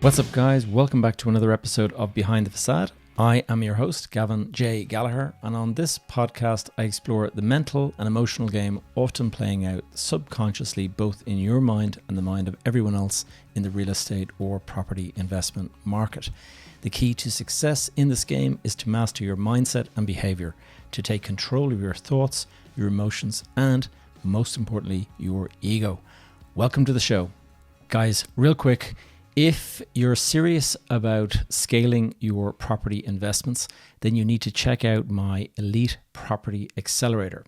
What's up, guys? Welcome back to another episode of Behind the Facade. I am your host, Gavin J. Gallagher, and on this podcast, I explore the mental and emotional game often playing out subconsciously both in your mind and the mind of everyone else in the real estate or property investment market. The key to success in this game is to master your mindset and behavior, to take control of your thoughts, your emotions, and most importantly, your ego. Welcome to the show. Guys, real quick, if you're serious about scaling your property investments, then you need to check out my Elite Property Accelerator.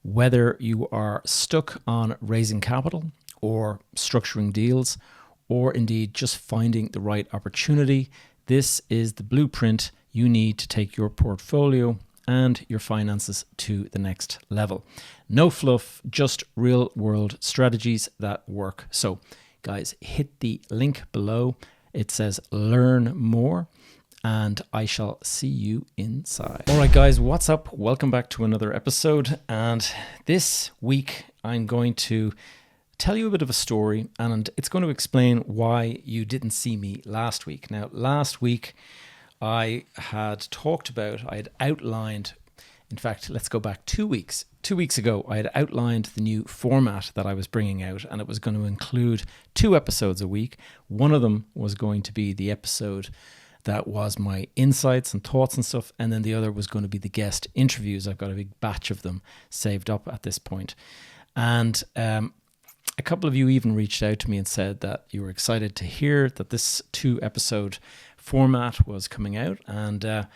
Whether you are stuck on raising capital or structuring deals, or indeed just finding the right opportunity, this is the blueprint you need to take your portfolio and your finances to the next level. No fluff, just real world strategies that work. So guys, hit the link below. It says learn more, and I shall see you inside. All right, guys, what's up? Welcome back to another episode. And this week, I'm going to tell you a bit of a story, and it's going to explain why you didn't see me last week. Now, last week, I had outlined, in fact, let's go back 2 weeks. 2 weeks ago, I had outlined the new format that I was bringing out, and it was going to include 2 episodes a week. One of them was going to be the episode that was my insights and thoughts and stuff, and then the other was going to be the guest interviews. I've got a big batch of them saved up at this point. And a couple of you even reached out to me and said that you were excited to hear that this 2-episode format was coming out, and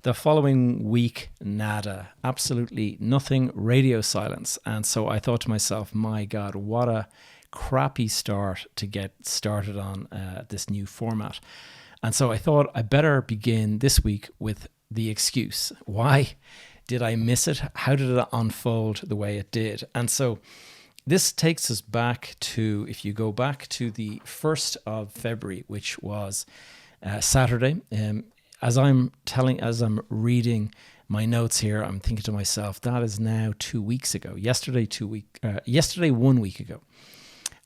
the following week, nada, absolutely nothing, radio silence. And so I thought to myself, my God, what a crappy start to get started on this new format. And so I thought I better begin this week with the excuse. Why did I miss it? How did it unfold the way it did? And so this takes us back to, if you go back to the 1st of February, which was Saturday, as I'm reading my notes here, I'm thinking to myself, that is now 2 weeks ago. Yesterday, 1 week ago.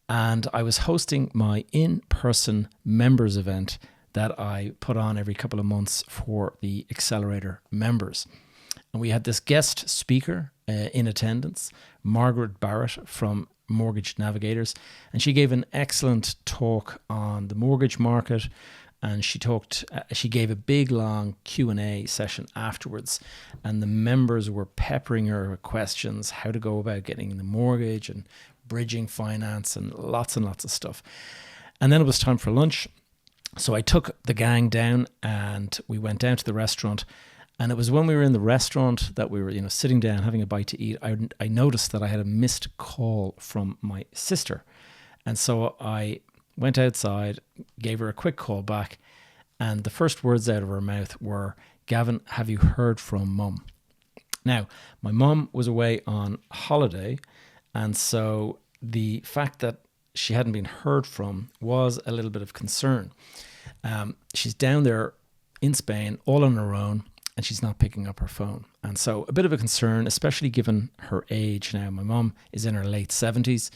And I was hosting my in-person members event that I put on every couple of months for the Accelerator members. And we had this guest speaker in attendance, Margaret Barrett from Mortgage Navigators. And she gave an excellent talk on the mortgage market. And she gave a big long Q&A session afterwards, and the members were peppering her with questions, how to go about getting the mortgage and bridging finance and lots of stuff. And then it was time for lunch. So I took the gang down and we went down to the restaurant. And it was when we were in the restaurant that we were, sitting down having a bite to eat. I noticed that I had a missed call from my sister. And so I went outside, gave her a quick call back, and the first words out of her mouth were, "Gavin, have you heard from Mum?" Now, my mum was away on holiday, and so the fact that she hadn't been heard from was a little bit of concern. She's down there in Spain all on her own, and she's not picking up her phone. And so a bit of a concern, especially given her age now. My mum is in her late 70s.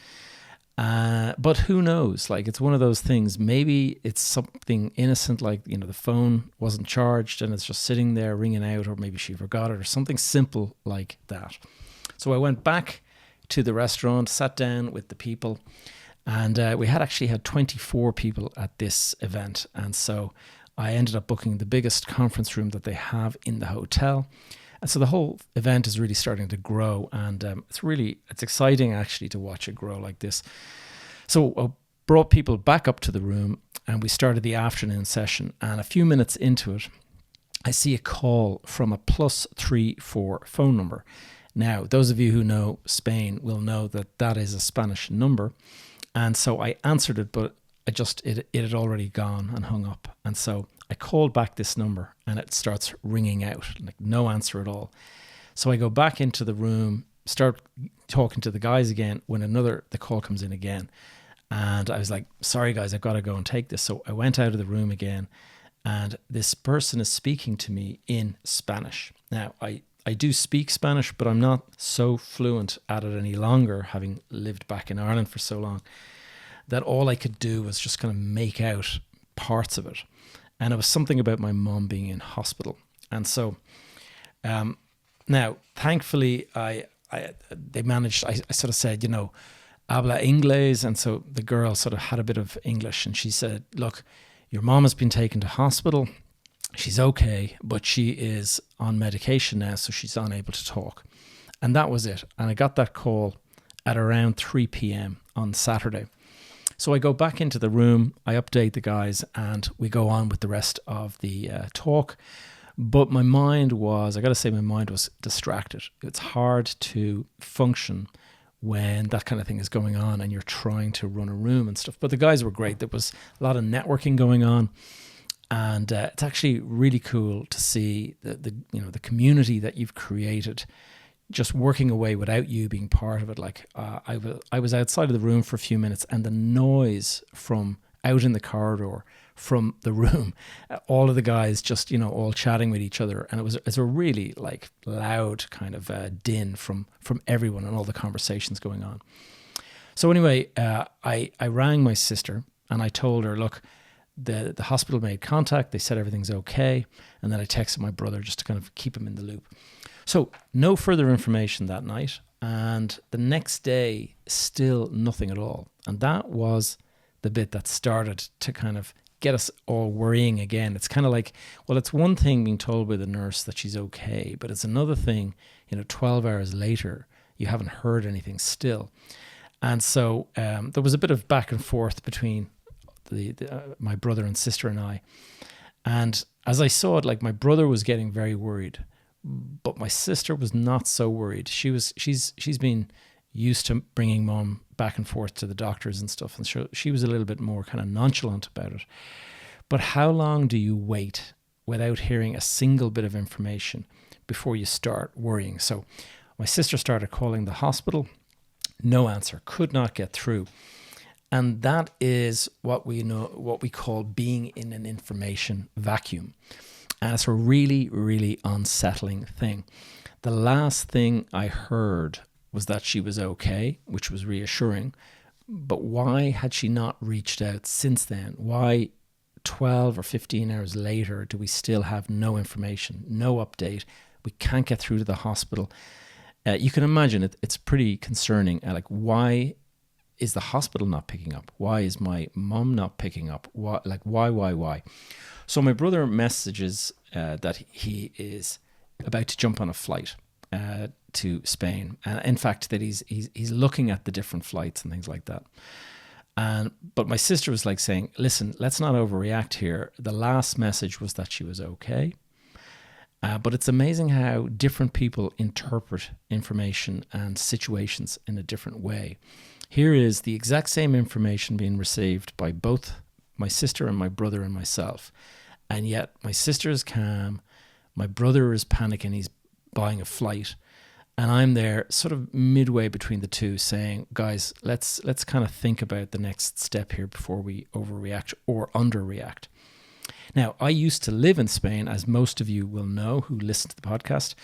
But who knows? Like, it's one of those things. Maybe it's something innocent, like, the phone wasn't charged and it's just sitting there ringing out, or maybe she forgot it, or something simple like that. So I went back to the restaurant, sat down with the people, and we had 24 people at this event. And so I ended up booking the biggest conference room that they have in the hotel. And so the whole event is really starting to grow, and it's exciting actually to watch it grow like this. So I brought people back up to the room, and we started the afternoon session. And a few minutes into it, I see a call from a +34 phone number. Now, those of you who know Spain will know that that is a Spanish number. And so I answered it, but it had already gone and hung up. And so I called back this number, and it starts ringing out, like no answer at all. So I go back into the room, start talking to the guys again, when the call comes in again. And I was like, sorry guys, I've got to go and take this. So I went out of the room again, and this person is speaking to me in Spanish. Now, I do speak Spanish, but I'm not so fluent at it any longer, having lived back in Ireland for so long, that all I could do was just kind of make out parts of it. And it was something about my mom being in hospital. And so now, thankfully, they managed, I sort of said, habla inglés. And so the girl sort of had a bit of English, and she said, look, your mom has been taken to hospital. She's okay, but she is on medication now, so she's unable to talk. And that was it. And I got that call at around 3 p.m. on Saturday. So I go back into the room, I update the guys, and we go on with the rest of the talk. But my mind was distracted. It's hard to function when that kind of thing is going on and you're trying to run a room and stuff. But the guys were great. There was a lot of networking going on. And it's actually really cool to see the community that you've created just working away without you being part of it. Like I was outside of the room for a few minutes, and the noise from out in the corridor from the room, all of the guys just all chatting with each other, and it's a really like loud kind of din from everyone and all the conversations going on. So anyway, I rang my sister and I told her, look, the hospital made contact, they said everything's okay, and then I texted my brother just to kind of keep him in the loop. So no further information that night, and the next day still nothing at all. And that was the bit that started to kind of get us all worrying again. It's kind of like, well, it's one thing being told by the nurse that she's okay, but it's another thing, 12 hours later, you haven't heard anything still. And so there was a bit of back and forth between my brother and sister and I. And as I saw it, like my brother was getting very worried, but my sister was not so worried. She's been used to bringing mom back and forth to the doctors and stuff, and so she was a little bit more kind of nonchalant about it. But how long do you wait without hearing a single bit of information before you start worrying? So my sister started calling the hospital. No answer, could not get through. And that is what we call being in an information vacuum. And it's a really, really unsettling thing. The last thing I heard was that she was okay, which was reassuring. But why had she not reached out since then? Why 12 or 15 hours later do we still have no information, no update? We can't get through to the hospital. You can imagine it's pretty concerning. Like, why is the hospital not picking up? Why is my mom not picking up? Why? So my brother messages that he is about to jump on a flight to Spain, and in fact that he's looking at the different flights and things like that. But my sister was like saying, listen, let's not overreact here. The last message was that she was okay. But it's amazing how different people interpret information and situations in a different way. Here is the exact same information being received by both my sister and my brother and myself. And yet my sister is calm, my brother is panicking, he's buying a flight. And I'm there sort of midway between the two saying, guys, let's kind of think about the next step here before we overreact or underreact. Now, I used to live in Spain, as most of you will know who listen to the podcast.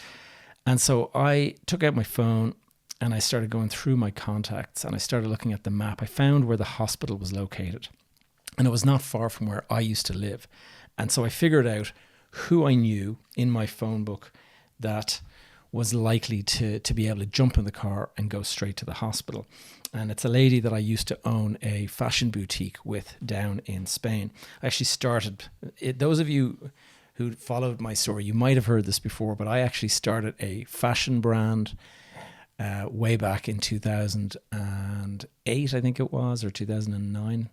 And so I took out my phone and I started going through my contacts and I started looking at the map. I found where the hospital was located, and it was not far from where I used to live. And so I figured out who I knew in my phone book that was likely to be able to jump in the car and go straight to the hospital. And it's a lady that I used to own a fashion boutique with down in Spain. I actually started it. Those of you who followed my story, you might have heard this before, but I actually started a fashion brand way back in 2008, I think it was, or 2009.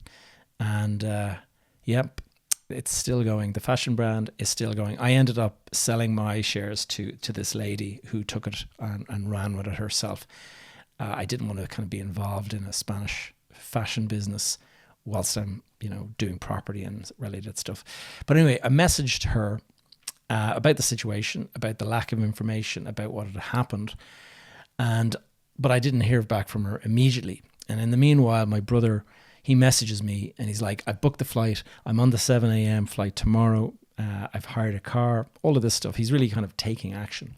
And yep, it's still going. The fashion brand is still going. I ended up selling my shares to this lady who took it and ran with it herself. I didn't want to kind of be involved in a Spanish fashion business whilst I'm, doing property and related stuff. But anyway, I messaged her about the situation, about the lack of information, about what had happened. But I didn't hear back from her immediately. And in the meanwhile, my brother, he messages me and he's like, I booked the flight. I'm on the 7 a.m. flight tomorrow. I've hired a car, all of this stuff. He's really kind of taking action.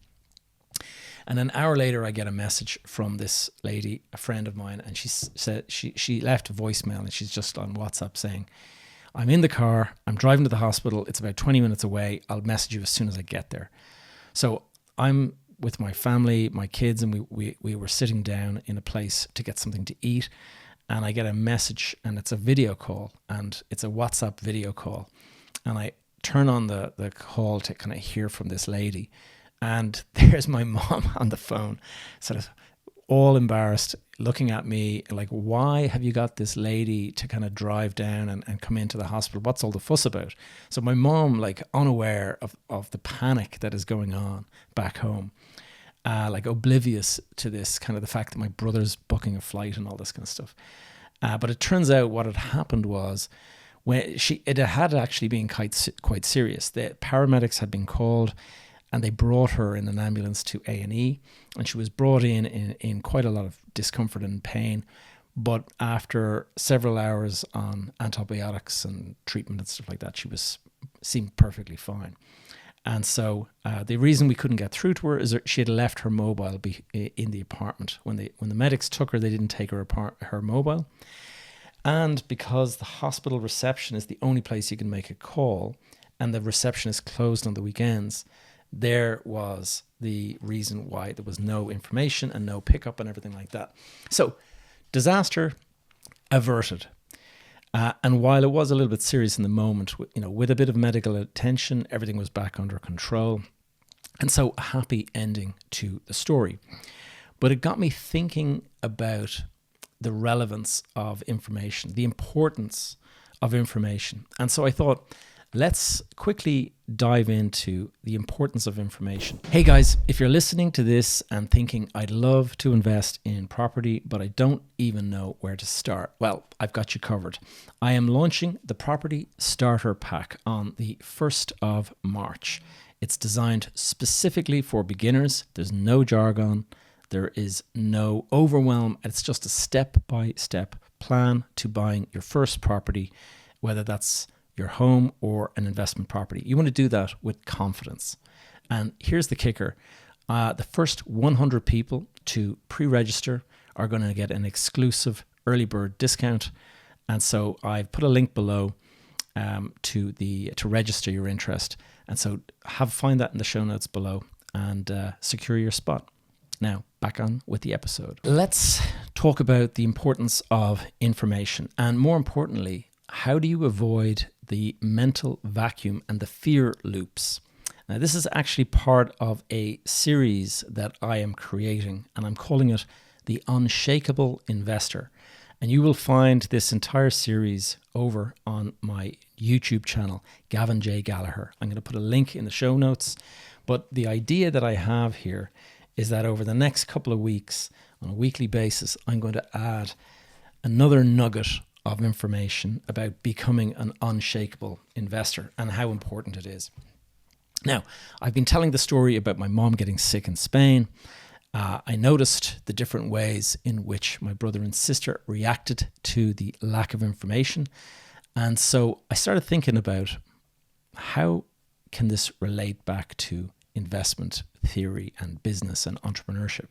And an hour later, I get a message from this lady, a friend of mine, and she said she left a voicemail, and she's just on WhatsApp saying, I'm in the car, I'm driving to the hospital, it's about 20 minutes away, I'll message you as soon as I get there. So I'm with my family, my kids, and we were sitting down in a place to get something to eat, and I get a message, and it's a video call, and it's a WhatsApp video call, and I turn on the call to kind of hear from this lady, and there's my mom on the phone, sort of all embarrassed, looking at me like, why have you got this lady to kind of drive down and come into the hospital? What's all the fuss about? So my mom, like unaware of the panic that is going on back home, like oblivious to this kind of the fact that my brother's booking a flight and all this kind of stuff. But it turns out what had happened was when it had actually been quite serious. The paramedics had been called, and they brought her in an ambulance to A&E, and she was brought in quite a lot of discomfort and pain. But after several hours on antibiotics and treatment and stuff like that, she seemed perfectly fine. And so the reason we couldn't get through to her is that she had left her mobile in the apartment. When the medics took her, they didn't take her mobile. And because the hospital reception is the only place you can make a call, and the reception is closed on the weekends, there was the reason why there was no information and no pickup and everything like that. So disaster averted. And while it was a little bit serious in the moment, with a bit of medical attention, everything was back under control. And so a happy ending to the story. But it got me thinking about the relevance of information, the importance of information. And so I thought, let's quickly dive into the importance of information. Hey guys, if you're listening to this and thinking, I'd love to invest in property, but I don't even know where to start, well, I've got you covered. I am launching the Property Starter Pack on the 1st of March. It's designed specifically for beginners. There's no jargon. There is no overwhelm. It's just a step-by-step plan to buying your first property, whether that's your home or an investment property. You want to do that with confidence. And here's the kicker. The first 100 people to pre-register are going to get an exclusive early bird discount. And so I've put a link below to register your interest. And so find that in the show notes below and secure your spot. Now, back on with the episode. Let's talk about the importance of information, and more importantly, how do you avoid the mental vacuum and the fear loops? Now, this is actually part of a series that I am creating, and I'm calling it the Unshakable Investor. And you will find this entire series over on my YouTube channel, Gavin J. Gallagher. I'm going to put a link in the show notes. But the idea that I have here is that over the next couple of weeks, on a weekly basis, I'm going to add another nugget of information about becoming an unshakable investor and how important it is. Now, I've been telling the story about my mom getting sick in Spain. I noticed the different ways in which my brother and sister reacted to the lack of information. And so I started thinking about how can this relate back to investment theory and business and entrepreneurship.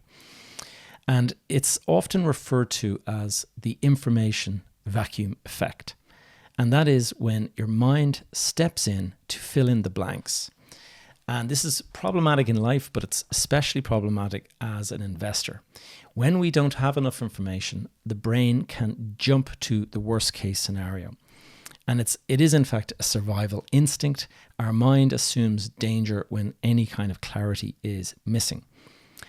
And it's often referred to as the information vacuum effect. And that is when your mind steps in to fill in the blanks. And this is problematic in life, but it's especially problematic as an investor. When we don't have enough information, the brain can jump to the worst case scenario. And it is in fact a survival instinct. Our mind assumes danger when any kind of clarity is missing.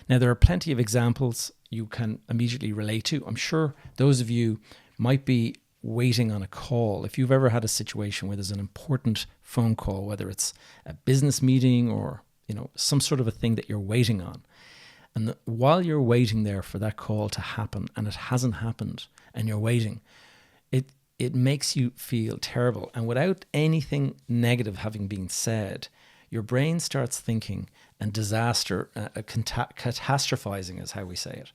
Now, there are plenty of examples you can immediately relate to. I'm sure those of you might be waiting on a call. If you've ever had a situation where there's an important phone call, whether it's a business meeting or some sort of a thing that you're waiting on, and while you're waiting there for that call to happen and it hasn't happened and you're waiting, it makes you feel terrible. And without anything negative having been said, your brain starts thinking and catastrophizing is how we say it.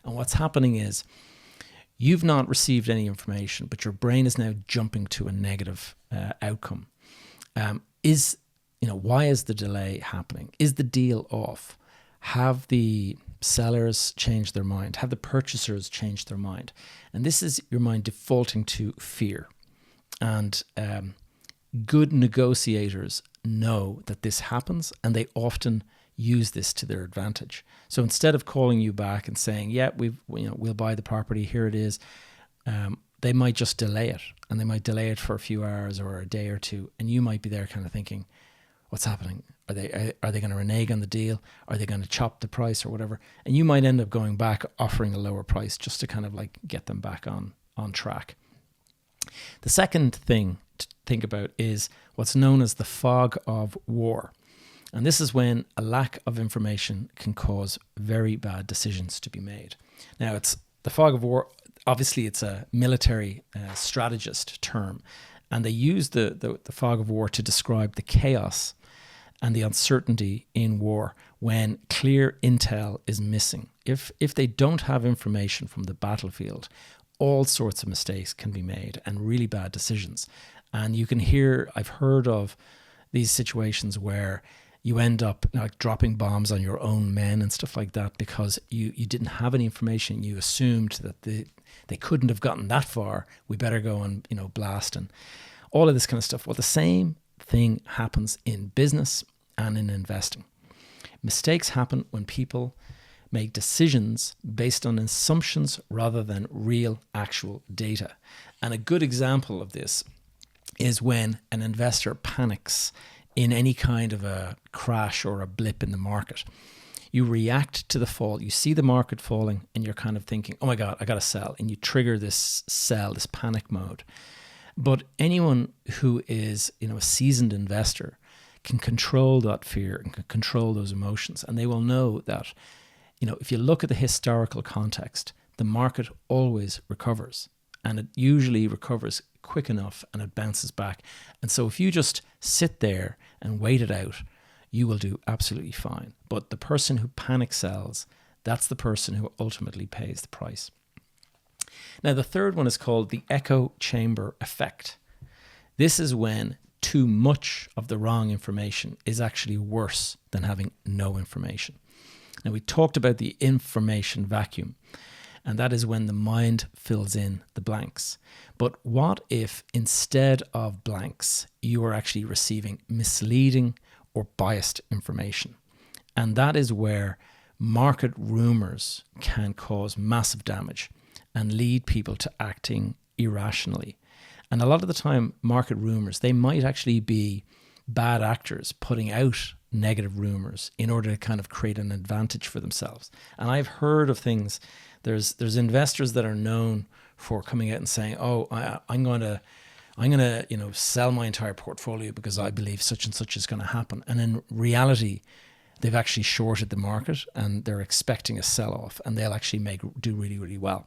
And what's happening is you've not received any information, but your brain is now jumping to a negative outcome. Why is the delay happening? Is the deal off? Have the sellers changed their mind? Have the purchasers changed their mind? And this is your mind defaulting to fear. And good negotiators know that this happens, and they often use this to their advantage. So instead of calling you back and saying, yeah, we'll buy the property, here it is, they might just delay it, and they might delay it for a few hours or a day or two, and you might be there kind of thinking, what's happening? Are they going to renege on the deal? Are they going to chop the price or whatever? And you might end up going back offering a lower price just to kind of like get them back on track. The second thing to think about is what's known as the fog of war. And this is when a lack of information can cause very bad decisions to be made. Now, it's the fog of war. Obviously, it's a military strategist term, and they use the fog of war to describe the chaos and the uncertainty in war when clear intel is missing. If they don't have information from the battlefield, all sorts of mistakes can be made and really bad decisions. And you can hear, I've heard of these situations where you end up like dropping bombs on your own men and stuff like that because you didn't have any information. You assumed that they couldn't have gotten that far. We better go and blast and all of this kind of stuff. Well, the same thing happens in business and in investing. Mistakes happen when people make decisions based on assumptions rather than real, actual data. And a good example of this is when an investor panics in any kind of a crash or a blip in the market. You react to the fall. You see the market falling and you're kind of thinking, oh my God, I got to sell. And you trigger this sell, this panic mode. But anyone who is, a seasoned investor can control that fear and can control those emotions. And they will know that, if you look at the historical context, the market always recovers, and it usually recovers quick enough and it bounces back. And so if you just sit there and wait it out, you will do absolutely fine. But the person who panic sells, that's the person who ultimately pays the price. Now, the third one is called the echo chamber effect. This is when too much of the wrong information is actually worse than having no information. Now, we talked about the information vacuum, and that is when the mind fills in the blanks. But what if instead of blanks, you are actually receiving misleading or biased information? And that is where market rumors can cause massive damage and lead people to acting irrationally. And a lot of the time, market rumors, they might actually be bad actors putting out negative rumors in order to kind of create an advantage for themselves. And I've heard of things, there's investors that are known for coming out and saying, oh, I'm going to sell my entire portfolio because I believe such and such is going to happen. And in reality, they've actually shorted the market and they're expecting a sell-off, and they'll actually do really, really well.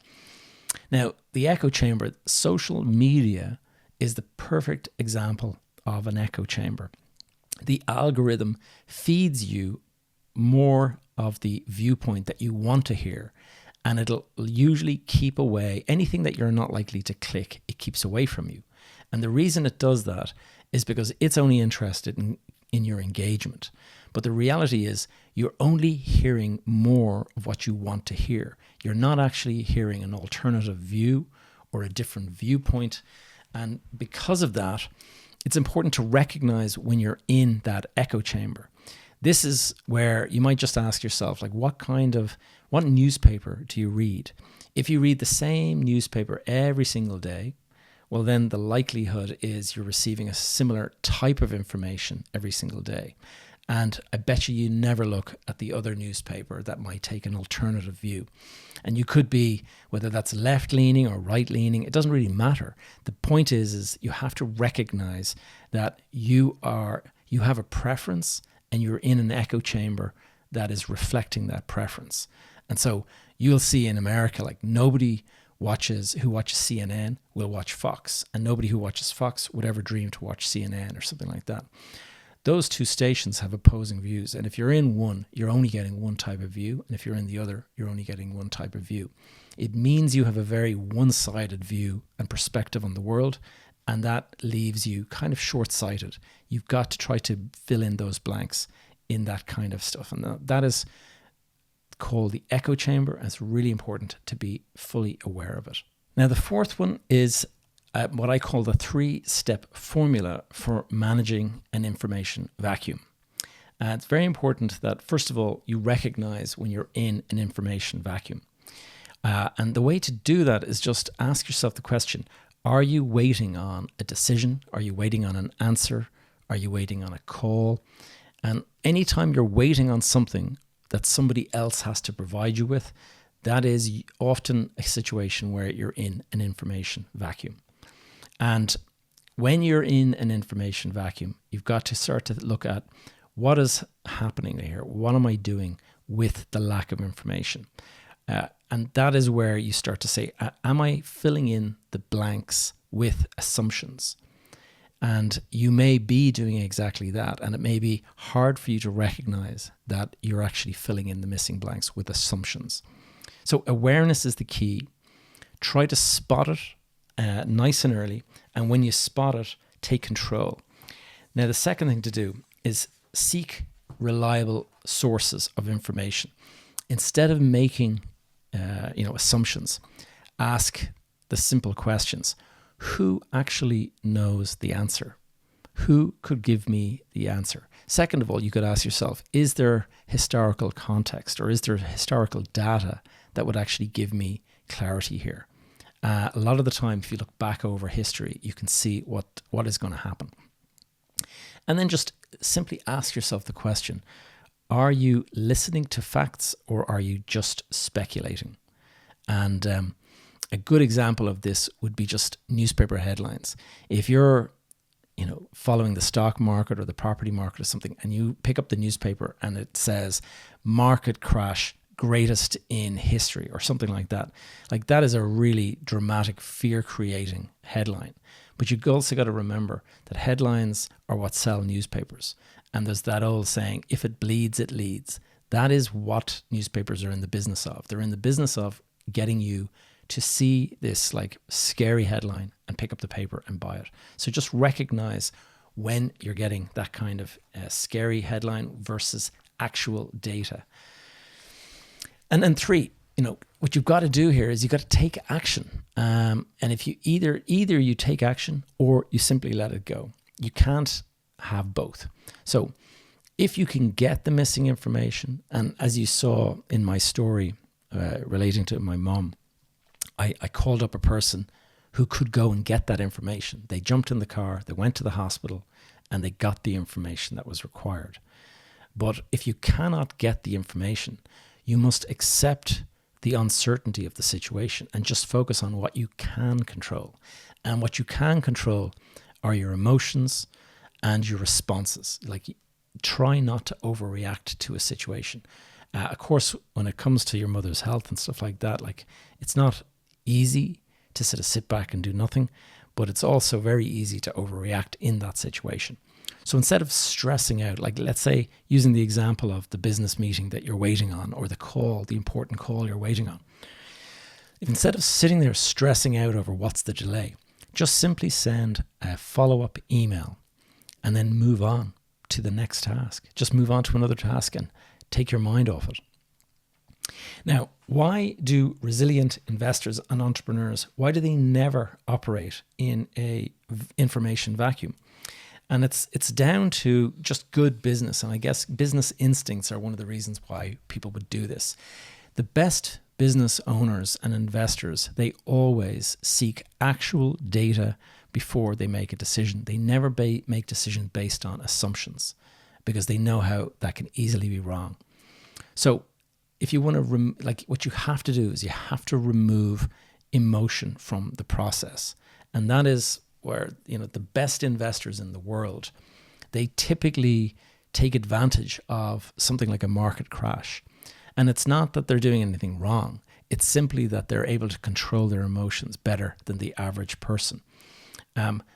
Now, the echo chamber, social media is the perfect example of an echo chamber. The algorithm feeds you more of the viewpoint that you want to hear, and it'll usually keep away anything that you're not likely to click. It keeps away from you. And the reason it does that is because it's only interested in your engagement. But the reality is you're only hearing more of what you want to hear. You're not actually hearing an alternative view or a different viewpoint. And because of that, it's important to recognize when you're in that echo chamber. This is where you might just ask yourself, like, what newspaper do you read? If you read the same newspaper every single day, well, then the likelihood is you're receiving a similar type of information every single day. And I bet you never look at the other newspaper that might take an alternative view. And you could be, whether that's left-leaning or right-leaning, it doesn't really matter. The point is you have to recognize that you have a preference and you're in an echo chamber that is reflecting that preference. And so you'll see in America, like, nobody who watches CNN will watch Fox, and nobody who watches Fox would ever dream to watch CNN or something like that. Those two stations have opposing views. And if you're in one, you're only getting one type of view. And if you're in the other, you're only getting one type of view. It means you have a very one-sided view and perspective on the world. And that leaves you kind of short-sighted. You've got to try to fill in those blanks in that kind of stuff. And that is called the echo chamber. And it's really important to be fully aware of it. Now, the fourth one is what I call the 3-step formula for managing an information vacuum. It's very important that, first of all, you recognize when you're in an information vacuum. And the way to do that is just ask yourself the question, are you waiting on a decision? Are you waiting on an answer? Are you waiting on a call? And anytime you're waiting on something that somebody else has to provide you with, that is often a situation where you're in an information vacuum. And when you're in an information vacuum, you've got to start to look at what is happening here. What am I doing with the lack of information? And that is where you start to say, am I filling in the blanks with assumptions? And you may be doing exactly that. And it may be hard for you to recognize that you're actually filling in the missing blanks with assumptions. So awareness is the key. Try to spot it nice and early. And when you spot it, take control. Now, the second thing to do is seek reliable sources of information. Instead of making assumptions, ask the simple questions. Who actually knows the answer? Who could give me the answer? Second of all, you could ask yourself, is there historical context or is there historical data that would actually give me clarity here? A lot of the time, if you look back over history, you can see what is going to happen. And then just simply ask yourself the question, are you listening to facts or are you just speculating? And a good example of this would be just newspaper headlines. If you're, following the stock market or the property market or something, and you pick up the newspaper and it says market crash greatest in history or something like that is a really dramatic, fear-creating headline. But you've also got to remember that headlines are what sell newspapers. And there's that old saying, if it bleeds, it leads. That is what newspapers are in the business of. They're in the business of getting you to see this scary headline and pick up the paper and buy it. So just recognize when you're getting that kind of scary headline versus actual data. And then 3, what you've got to do here is you've got to take action. And if you either you take action or you simply let it go. You can't have both. So if you can get the missing information, and as you saw in my story relating to my mom, I called up a person who could go and get that information. They jumped in the car, they went to the hospital, and they got the information that was required. But if you cannot get the information, you must accept the uncertainty of the situation and just focus on what you can control. And what you can control are your emotions and your responses. Try not to overreact to a situation. Of course, when it comes to your mother's health and stuff like that, it's not easy to sort of sit back and do nothing, but it's also very easy to overreact in that situation. So instead of stressing out, let's say using the example of the business meeting that you're waiting on or the important call you're waiting on, if instead of sitting there stressing out over what's the delay, just simply send a follow-up email and then move on to the next task. Just move on to another task and take your mind off it. Now, why do resilient investors and entrepreneurs, why do they never operate in a information vacuum? And it's down to just good business. And I guess business instincts are one of the reasons why people would do this. The best business owners and investors, they always seek actual data before they make a decision. They never make decisions based on assumptions because they know how that can easily be wrong. So if you want to, what you have to do is you have to remove emotion from the process. And that is where, the best investors in the world, they typically take advantage of something like a market crash. And it's not that they're doing anything wrong. It's simply that they're able to control their emotions better than the average person.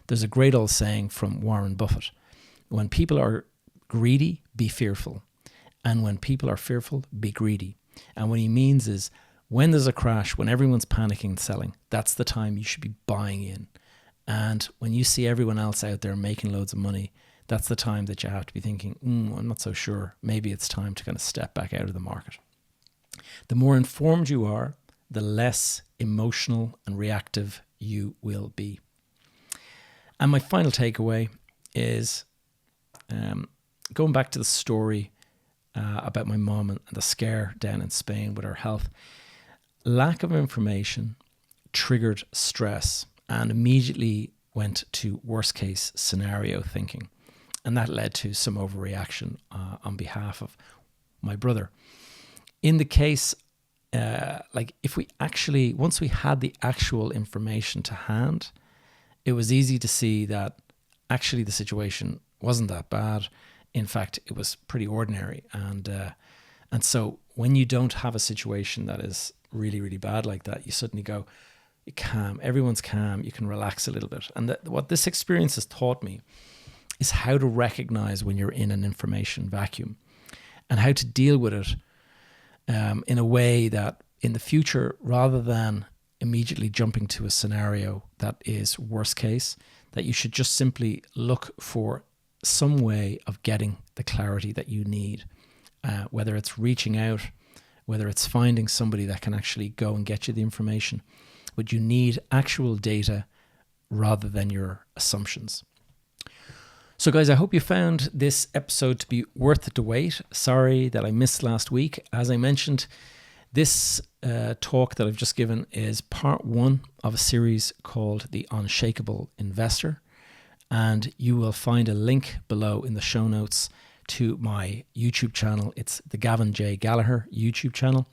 There's a great old saying from Warren Buffett. When people are greedy, be fearful. And when people are fearful, be greedy. And what he means is when there's a crash, when everyone's panicking and selling, that's the time you should be buying in. And when you see everyone else out there making loads of money, that's the time that you have to be thinking, I'm not so sure. Maybe it's time to kind of step back out of the market. The more informed you are, the less emotional and reactive you will be. And my final takeaway is going back to the story about my mom and the scare down in Spain with her health. Lack of information triggered stress and immediately went to worst case scenario thinking. And that led to some overreaction on behalf of my brother. In the case, if we actually, once we had the actual information to hand, it was easy to see that actually the situation wasn't that bad. In fact, it was pretty ordinary. And so when you don't have a situation that is really, really bad like that, you suddenly go, you're calm, everyone's calm, you can relax a little bit. And what this experience has taught me is how to recognize when you're in an information vacuum and how to deal with it in a way that in the future, rather than immediately jumping to a scenario that is worst case, that you should just simply look for some way of getting the clarity that you need, whether it's reaching out, whether it's finding somebody that can actually go and get you the information. But you need actual data rather than your assumptions. So guys, I hope you found this episode to be worth the wait. Sorry that I missed last week. As I mentioned, this talk that I've just given is part 1 of a series called The Unshakable Investor. And you will find a link below in the show notes to my YouTube channel. It's the Gavin J. Gallagher YouTube channel.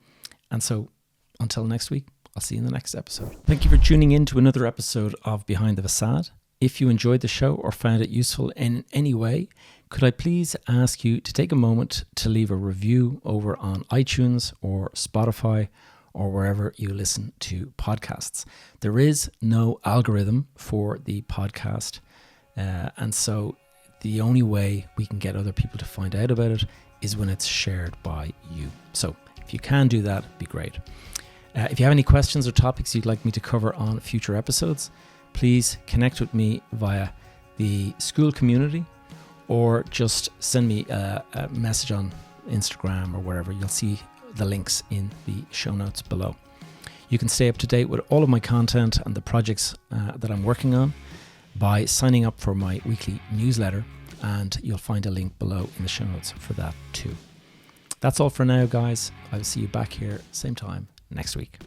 And so until next week, I'll see you in the next episode. Thank you for tuning in to another episode of Behind the Facade. If you enjoyed the show or found it useful in any way, could I please ask you to take a moment to leave a review over on iTunes or Spotify or wherever you listen to podcasts. There is no algorithm for the podcast. And so the only way we can get other people to find out about it is when it's shared by you. So if you can do that, it'd be great. If you have any questions or topics you'd like me to cover on future episodes, please connect with me via the school community or just send me a message on Instagram or wherever. You'll see the links in the show notes below. You can stay up to date with all of my content and the projects that I'm working on by signing up for my weekly newsletter, and you'll find a link below in the show notes for that too. That's all for now, guys. I'll see you back here same time next week.